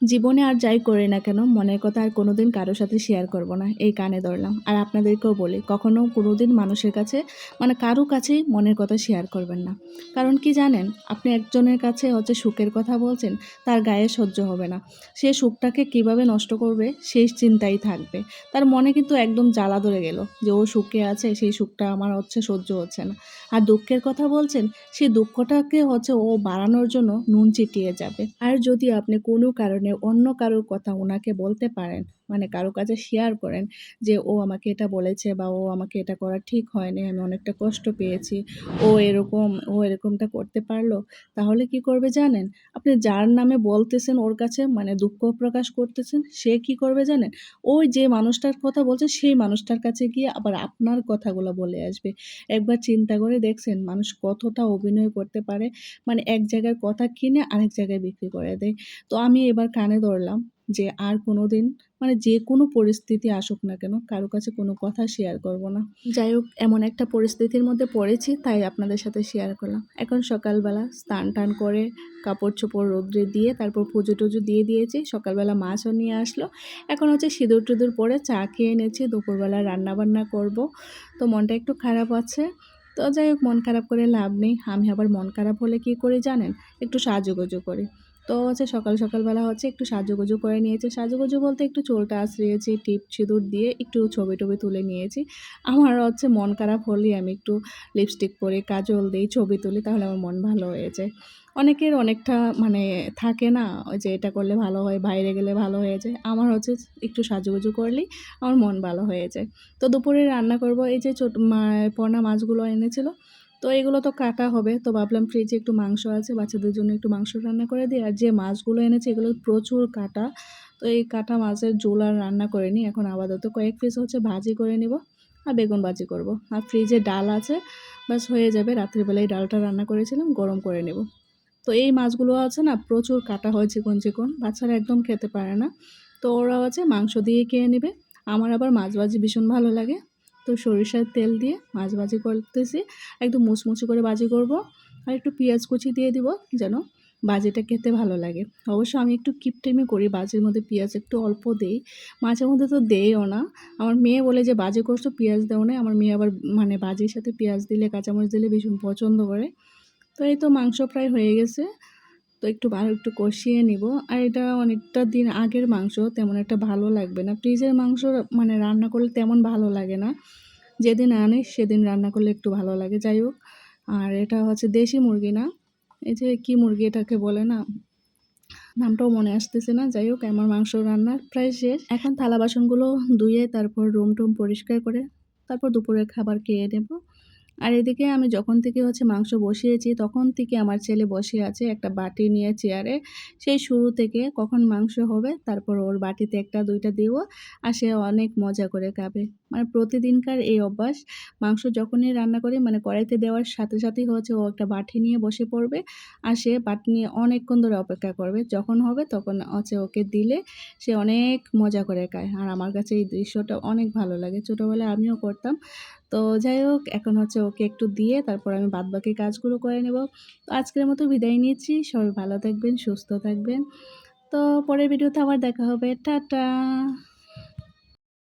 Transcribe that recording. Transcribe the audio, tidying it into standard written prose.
জীবনে আর যাই করি না কেন, মনের কথা আর কোনোদিন কারো সাথে শেয়ার করব না। এই কানে ধরলাম। আর আপনাদেরকেও বলি, কখনো কোনোদিন মানুষের কাছে কারো কাছেই মনের কথা শেয়ার করবেন না। কারণ কি জানেন? আপনি একজনের কাছে সুখের কথা বলছেন, তার গায়ে সহ্য হবে না। সে সুখটাকে কিভাবে নষ্ট করবে সেই চিন্তাই থাকবে। তার মনে কিন্তু একদম জ্বালা ধরে গেল যে ও সুখে আছে, সেই সুখটা আমার সহ্য হচ্ছে না। আর দুঃখের কথা বলছেন, সেই দুঃখটাকে ও বাড়ানোর জন্য নুন চিটিয়ে যাবে। আর যদি আপনি কোনো কারণে অন্য কারোর কথা ওনাকে বলতে পারেন, কারো কাছে শেয়ার করেন যে ও আমাকে এটা বলেছে বা ও আমাকে এটা করা ঠিক হয়নি, আমি অনেকটা কষ্ট পেয়েছি, ও এরকমটা করতে পারলো, তাহলে কি করবে জানেন? আপনি যার নামে বলতেছেন ওর কাছে দুঃখ প্রকাশ করতেছেন, সে কি করবে জানেন? ওই যে মানুষটার কথা বলছে সেই মানুষটার কাছে গিয়ে আবার আপনার কথাগুলো বলে আসবে। একবার চিন্তা করে দেখছেন মানুষ কতটা অভিনয় করতে পারে? এক জায়গার কথা কিনে আরেক জায়গায় বিক্রি করে দেয়। তো আমি এবার কানে ধরলাম যে আর কোনোদিন যেকোনো পরিস্থিতি আসুক না কেন কারো কাছে কোনো কথা শেয়ার করব না। যাই হোক, এমন একটা পরিস্থিতির মধ্যে পড়েছি তাই আপনাদের সাথে শেয়ার করলাম। এখন সকালবেলা স্নান-টান করে কাপড়-চোপড় রোদ্রে দিয়ে তারপর পুজো-টুজো দিয়ে দিয়েছি। সকালবেলা মাছও নিয়ে আসলো। এখন সিঁদুর-টিঁদুর পরে চা খেয়ে এনেছি। দুপুরবেলা রান্না-বান্না করব। তো মনটা একটু খারাপ আছে। তো যাই হোক, মন খারাপ করে লাভ নেই। আমি আবার মন খারাপ হলে কি করি জানেন? একটু সাজুগুজু করি। তো সকালবেলা একটু সাজুগুজু করে নিয়েছি। সাজুগুজু বলতে একটু চুলটা আঁচড়িয়েছি, টিপ সিঁদুর দিয়ে একটু ছবি-টবি তুলে নিয়েছি। আমার মন খারাপ হলেই আমি একটু লিপস্টিক পরি, কাজল দেই, ছবি তুলি, তাহলে আমার মন ভালো হয়ে যায়। অনেকের অনেকটা থাকে না? ওই যে এটা করলে ভালো হয়, বাইরে গেলে ভালো হয়ে যায়। আমার একটু সাজুগুজু করলেই আমার মন ভালো হয়ে যায়। তো দুপুরে রান্না করব, এই যে পোনা মাছগুলো এনেছিল। তো এগুলো তো কাটা হবে। তো ভাবলাম ফ্রিজে একটু মাংস আছে, বাচ্চাদের জন্য একটু মাংস রান্না করে দিই। আর যে মাছগুলো এনেছি এগুলো প্রচুর কাটা। তো এই কাটা মাছের ঝোল আর রান্না করে নিই। এখন আপাতত কয়েক পিস ভাজি করে নিব আর বেগুন ভাজি করব। আর ফ্রিজে ডাল আছে, ব্যাস হয়ে যাবে। রাত্রিবেলায় ডালটা রান্না করেছিলাম, গরম করে নেব। তো এই মাছগুলো আছে না, প্রচুর কাটা হয় চিকন, চিকন। বাচ্চারা একদম খেতে পারে না। তো ওরা মাংস দিয়ে খেয়ে নেবে। আমার আবার মাছ ভাজি ভীষণ ভালো লাগে। তো সরিষার তেল দিয়ে মাছ ভাজি করতেছি। একদম মুচমুচে করে ভাজি করব। আর একটু পেঁয়াজ কুচি দিয়ে দিব যেন ভাজিটা খেতে ভালো লাগে। অবশ্য আমি একটু কিপটেমি করি, ভাজির মধ্যে পেঁয়াজ একটু অল্প দেই। মাঝে মধ্যে তো দেইও না। আমার মেয়ে বলে যে, "ভাজি করছো, পেঁয়াজ দাও নাই।" আমার মেয়ে আবার ভাজির সাথে পেঁয়াজ দিলে, কাঁচামরিচ দিলে ভীষণ পছন্দ করে। তো এই তো মাংস প্রায় হয়ে গেছে। তো একটু ভালো একটু কষিয়ে নিব। আর এটা অনেকটা দিন আগের মাংস, তেমন একটা ভালো লাগবে না। ফ্রিজের মাংস রান্না করলে তেমন ভালো লাগে না। যেদিন আনি সেদিন রান্না করলে একটু ভালো লাগে। যাই হোক, আর এটা দেশি মুরগি না। এই যে কি মুরগি এটাকে বলে না? নামটাও মনে আসতেছে না। যাই হোক, আমার মাংস রান্না প্রায় শেষ। এখন থালা বাসনগুলো ধুয়ে তারপর রুম-টুম পরিষ্কার করে তারপর দুপুরের খাবার খেয়ে নেব। আর এদিকে আমি যখন থেকে মাংস বসিয়েছি তখন থেকে আমার ছেলে বসে আছে একটা বাটি নিয়ে চেয়ারে। সেই শুরু থেকে কখন মাংস হবে তারপর ওর বাটিতে ১টা ২টা দিব আর সে অনেক মজা করে খাবে। প্রতিদিনকার এই অভ্যাস। মাংস যখনই রান্না করি কড়াইতে দেওয়ার সাথে সাথেই ও একটা বাটি নিয়ে বসে পড়বে। আর সে বাটি নিয়ে অনেকক্ষণ ধরে অপেক্ষা করবে। যখন হবে তখন ওকে দিলে সে অনেক মজা করে খায়। আর আমার কাছে এই দৃশ্যটা অনেক ভালো লাগে। ছোটবেলায় আমিও করতাম। তো যাই হোক, এখন ওকে একটু দিয়ে তারপর আমি বাদবাকি কাজগুলো করে নেব। তো আজকের মতো বিদায় নিচ্ছি। সবাই ভালো থাকবেন, সুস্থ থাকবেন। তো পরের ভিডিওতে আবার দেখা হবে। টাটা।